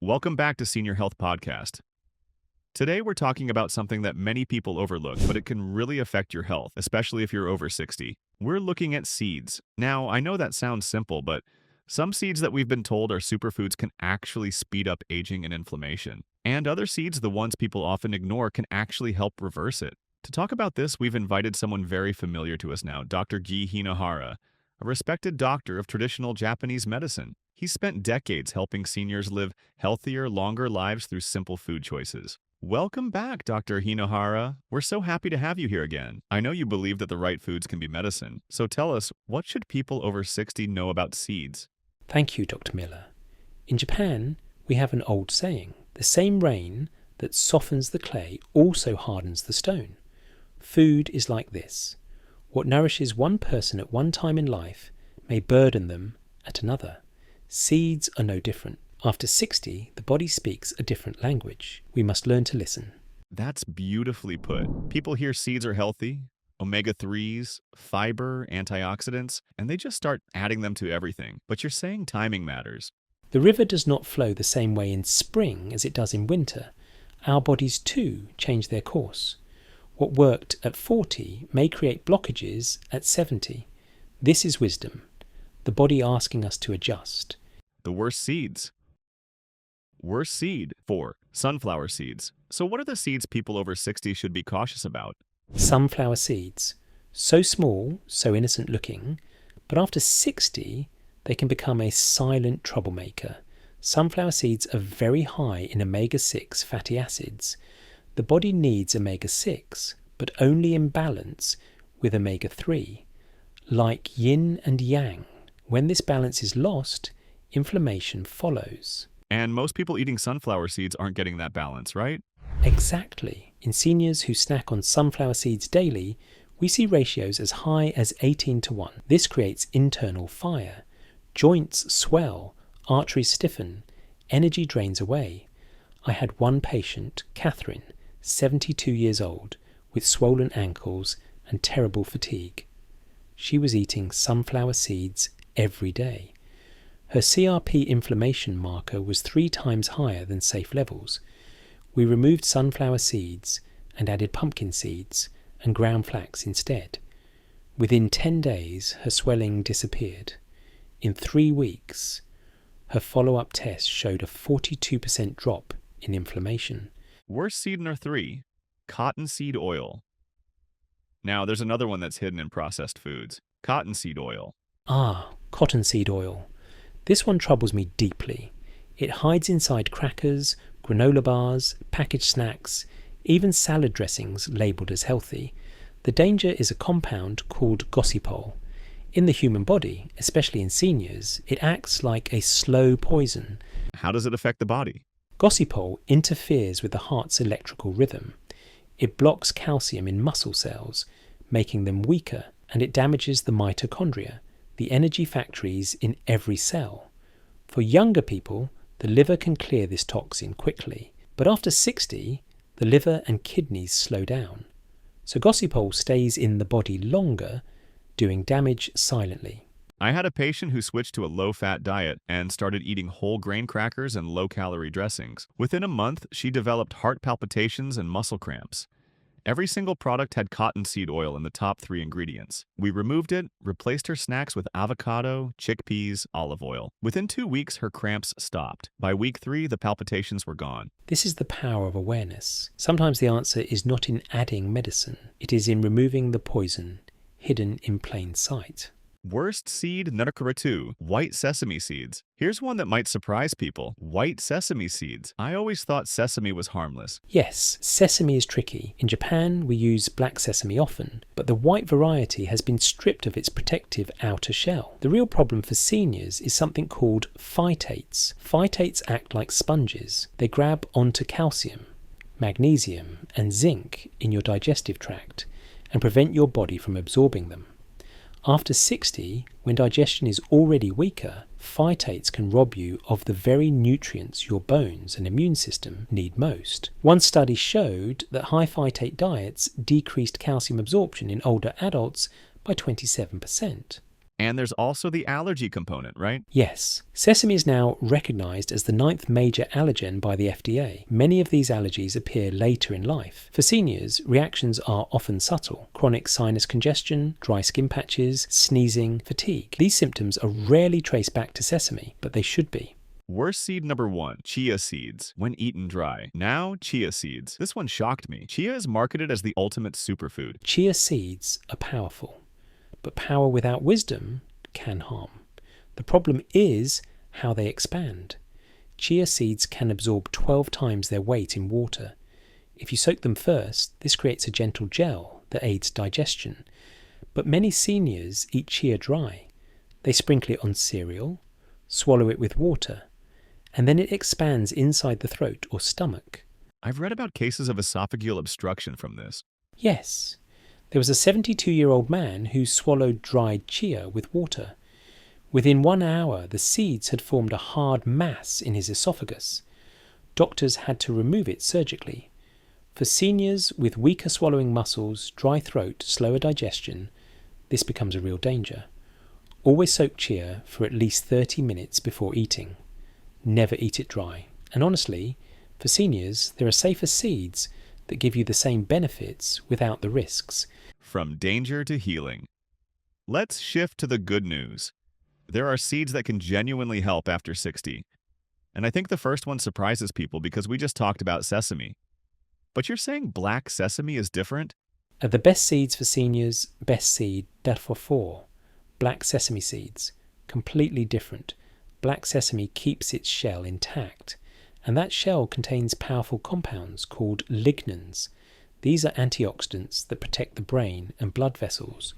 Welcome back to Senior Health Podcast. Today we're talking about something that many people overlook, but it can really affect your health, especially if you're over 60. We're looking at seeds. Now, I know that sounds simple, but some seeds that we've been told are superfoods can actually speed up aging and inflammation. And other seeds, the ones people often ignore, can actually help reverse it. To talk about this, we've invited someone very familiar to us now, Dr. Gi Hinahara, a respected doctor of traditional Japanese medicine. He's spent decades helping seniors live healthier, longer lives through simple food choices. Welcome back, Dr. Hinohara. We're so happy to have you here again. I know you believe that the right foods can be medicine. So tell us, what should people over 60 know about seeds? Thank you, Dr. Miller. In Japan, we have an old saying, the same rain that softens the clay also hardens the stone. Food is like this. What nourishes one person at one time in life may burden them at another. Seeds are no different. After 60, the body speaks a different language. We must learn to listen. That's beautifully put. People hear seeds are healthy, omega-3s, fiber, antioxidants, and they just start adding them to everything. But you're saying timing matters. The river does not flow the same way in spring as it does in winter. Our bodies too change their course. What worked at 40 may create blockages at 70. This is wisdom, the body asking us to adjust. The worst seeds. Worst seed 4. Sunflower seeds. So what are the seeds people over 60 should be cautious about? Sunflower seeds. So small, so innocent looking, but after 60, they can become a silent troublemaker. Sunflower seeds are very high in omega-6 fatty acids. The body needs omega-6, but only in balance with omega-3. Like yin and yang, when this balance is lost, inflammation follows. And most people eating sunflower seeds aren't getting that balance, right? Exactly. In seniors who snack on sunflower seeds daily, we see ratios as high as 18:1. This creates internal fire. Joints swell, arteries stiffen, energy drains away. I had one patient, Catherine, 72 years old, with swollen ankles and terrible fatigue. She was eating sunflower seeds every day. Her CRP inflammation marker was 3 times higher than safe levels. We removed sunflower seeds and added pumpkin seeds and ground flax instead. Within 10 days, her swelling disappeared. In 3 weeks, her follow-up test showed a 42% drop in inflammation. Worst seed number 3. Cottonseed oil. Now, there's another one that's hidden in processed foods. Cottonseed oil. Cottonseed oil. This one troubles me deeply. It hides inside crackers, granola bars, packaged snacks, even salad dressings labelled as healthy. The danger is a compound called gossypol. In the human body, especially in seniors, it acts like a slow poison. How does it affect the body? Gossypol interferes with the heart's electrical rhythm. It blocks calcium in muscle cells, making them weaker, and it damages the mitochondria, the energy factories in every cell. For younger people, the liver can clear this toxin quickly, but after 60, the liver and kidneys slow down. So gossypol stays in the body longer, doing damage silently. I had a patient who switched to a low-fat diet and started eating whole grain crackers and low-calorie dressings. Within a month, she developed heart palpitations and muscle cramps. Every single product had cottonseed oil in the top 3 ingredients. We removed it, replaced her snacks with avocado, chickpeas, olive oil. Within 2 weeks, her cramps stopped. By week 3, the palpitations were gone. This is the power of awareness. Sometimes the answer is not in adding medicine. It is in removing the poison hidden in plain sight. Worst seed number 2. White sesame seeds. Here's one that might surprise people. White sesame seeds. I always thought sesame was harmless. Yes, sesame is tricky. In Japan, we use black sesame often, but the white variety has been stripped of its protective outer shell. The real problem for seniors is something called phytates. Phytates act like sponges. They grab onto calcium, magnesium, and zinc in your digestive tract and prevent your body from absorbing them. After 60, when digestion is already weaker, phytates can rob you of the very nutrients your bones and immune system need most. One study showed that high phytate diets decreased calcium absorption in older adults by 27%. And there's also the allergy component, right? Yes, sesame is now recognised as the ninth major allergen by the FDA. Many of these allergies appear later in life. For seniors, reactions are often subtle. Chronic sinus congestion, dry skin patches, sneezing, fatigue. These symptoms are rarely traced back to sesame, but they should be. Worst seed number 1, chia seeds, when eaten dry. Now, chia seeds. This one shocked me. Chia is marketed as the ultimate superfood. Chia seeds are powerful, but power without wisdom can harm. The problem is how they expand. Chia seeds can absorb 12 times their weight in water. If you soak them first, this creates a gentle gel that aids digestion. But many seniors eat chia dry. They sprinkle it on cereal, swallow it with water, and then it expands inside the throat or stomach. I've read about cases of esophageal obstruction from this. Yes, there was a 72-year-old man who swallowed dried chia with water. Within 1 hour, the seeds had formed a hard mass in his esophagus. Doctors had to remove it surgically. For seniors with weaker swallowing muscles, dry throat, slower digestion, this becomes a real danger. Always soak chia for at least 30 minutes before eating. Never eat it dry. And honestly, for seniors, there are safer seeds that give you the same benefits without the risks. From danger to healing. Let's shift to the good news. There are seeds that can genuinely help after 60. And I think the first one surprises people because we just talked about sesame. But you're saying black sesame is different? The best seeds for seniors, best seed, Youthful, black sesame seeds. Completely different. Black sesame keeps its shell intact, and that shell contains powerful compounds called lignans. These are antioxidants that protect the brain and blood vessels.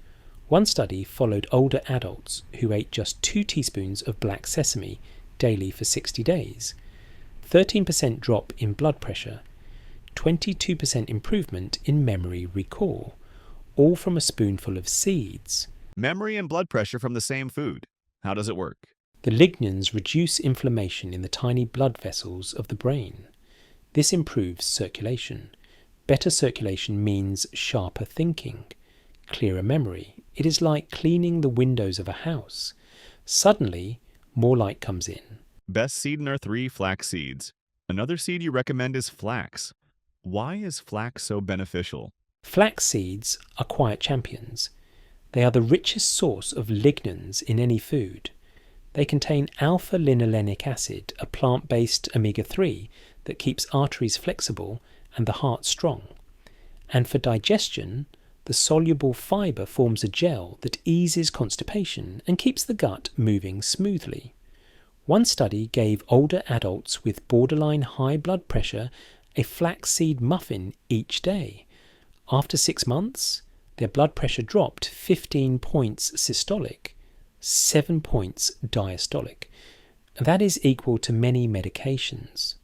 One study followed older adults who ate just 2 teaspoons of black sesame daily for 60 days. 13% drop in blood pressure, 22% improvement in memory recall, all from a spoonful of seeds. Memory and blood pressure from the same food. How does it work? The lignans reduce inflammation in the tiny blood vessels of the brain. This improves circulation. Better circulation means sharper thinking, clearer memory. It is like cleaning the windows of a house. Suddenly, more light comes in. Best seed number 3, flax seeds. Another seed you recommend is flax. Why is flax so beneficial? Flax seeds are quiet champions. They are the richest source of lignans in any food. They contain alpha-linolenic acid, a plant-based omega-3 that keeps arteries flexible and the heart strong. And for digestion, the soluble fibre forms a gel that eases constipation and keeps the gut moving smoothly. One study gave older adults with borderline high blood pressure a flaxseed muffin each day. After 6 months, their blood pressure dropped 15 points systolic, 7 points diastolic. That is equal to many medications,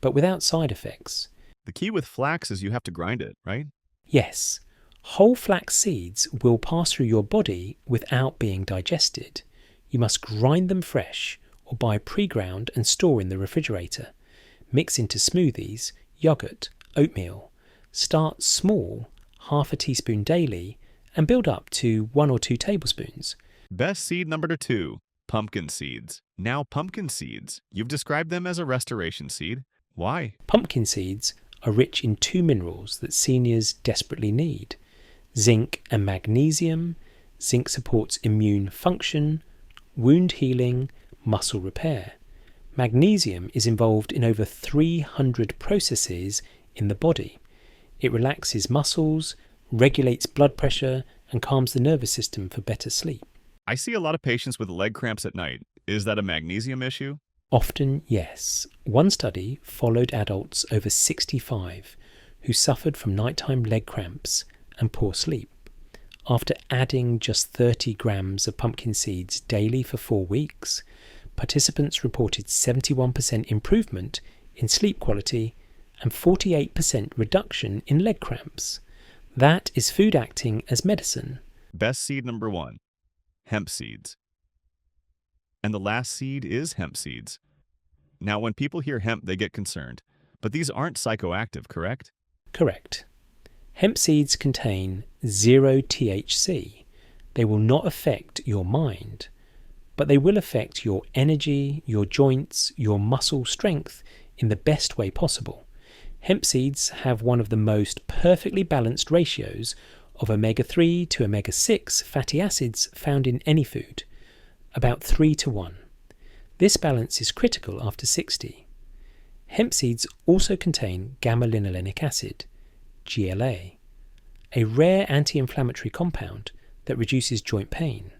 but without side effects. The key with flax is you have to grind it, right? Yes, whole flax seeds will pass through your body without being digested. You must grind them fresh or buy pre-ground and store in the refrigerator. Mix into smoothies, yogurt, oatmeal. Start small, half a teaspoon daily, and build up to 1 or 2 tablespoons. Best seed number 2, pumpkin seeds. Now pumpkin seeds. You've described them as a restoration seed. Why? Pumpkin seeds are rich in 2 minerals that seniors desperately need: zinc and magnesium. Zinc supports immune function, wound healing, muscle repair. Magnesium is involved in over 300 processes in the body. It relaxes muscles, regulates blood pressure, and calms the nervous system for better sleep. I see a lot of patients with leg cramps at night. Is that a magnesium issue? Often, yes. One study followed adults over 65 who suffered from nighttime leg cramps and poor sleep. After adding just 30 grams of pumpkin seeds daily for 4 weeks, participants reported 71% improvement in sleep quality and 48% reduction in leg cramps. That is food acting as medicine. Best seed number 1, hemp seeds. And the last seed is hemp seeds. Now, when people hear hemp, they get concerned. But these aren't psychoactive, correct? Correct. Hemp seeds contain 0 THC. They will not affect your mind, but they will affect your energy, your joints, your muscle strength in the best way possible. Hemp seeds have one of the most perfectly balanced ratios of omega-3 to omega-6 fatty acids found in any food, about 3 to 1. This balance is critical after 60. Hemp seeds also contain gamma-linolenic acid, GLA, a rare anti-inflammatory compound that reduces joint pain,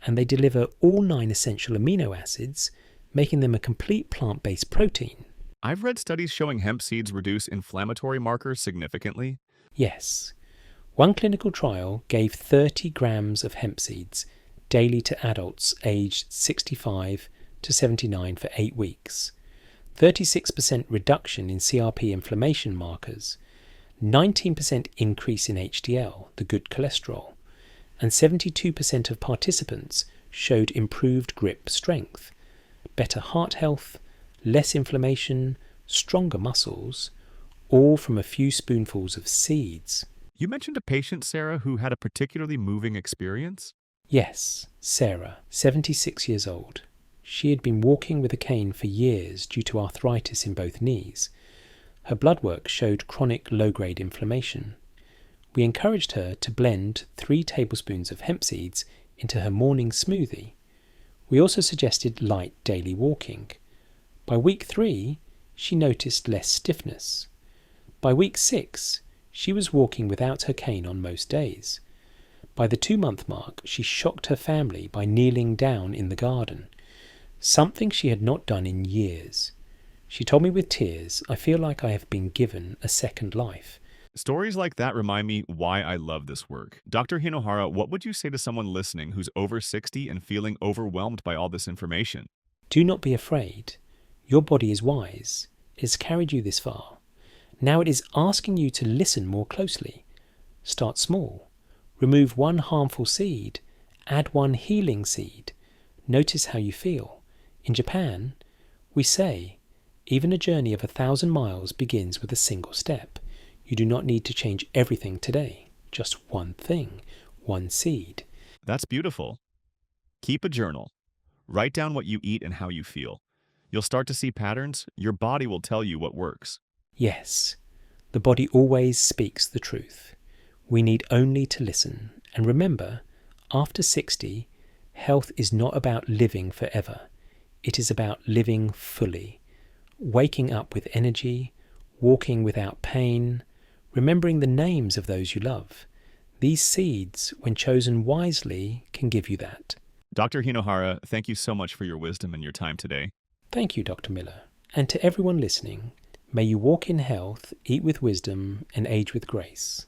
and they deliver all 9 essential amino acids, making them a complete plant-based protein. I've read studies showing hemp seeds reduce inflammatory markers significantly. Yes. One clinical trial gave 30 grams of hemp seeds daily to adults aged 65 to 79 for 8 weeks. 36% reduction in CRP inflammation markers, 19% increase in HDL, the good cholesterol, and 72% of participants showed improved grip strength, better heart health, less inflammation, stronger muscles, all from a few spoonfuls of seeds. You mentioned a patient, Sarah, who had a particularly moving experience? Yes, Sarah, 76 years old. She had been walking with a cane for years due to arthritis in both knees. Her blood work showed chronic low-grade inflammation. We encouraged her to blend 3 tablespoons of hemp seeds into her morning smoothie. We also suggested light daily walking. By week 3, she noticed less stiffness. By week 6, she was walking without her cane on most days. By the 2-month mark, she shocked her family by kneeling down in the garden, something she had not done in years. She told me with tears, "I feel like I have been given a second life." Stories like that remind me why I love this work. Dr. Hinohara, what would you say to someone listening who's over 60 and feeling overwhelmed by all this information? Do not be afraid. Your body is wise. It has carried you this far. Now it is asking you to listen more closely. Start small. Remove 1 harmful seed. Add 1 healing seed. Notice how you feel. In Japan, we say, even a journey of 1,000 miles begins with a single step. You do not need to change everything today. Just 1 thing, 1 seed. That's beautiful. Keep a journal. Write down what you eat and how you feel. You'll start to see patterns. Your body will tell you what works. Yes, the body always speaks the truth. We need only to listen. And remember, after 60, health is not about living forever. It is about living fully, waking up with energy, walking without pain, remembering the names of those you love. These seeds, when chosen wisely, can give you that. Dr. Hinohara, thank you so much for your wisdom and your time today. Thank you, Dr. Miller. And to everyone listening, may you walk in health, eat with wisdom, and age with grace.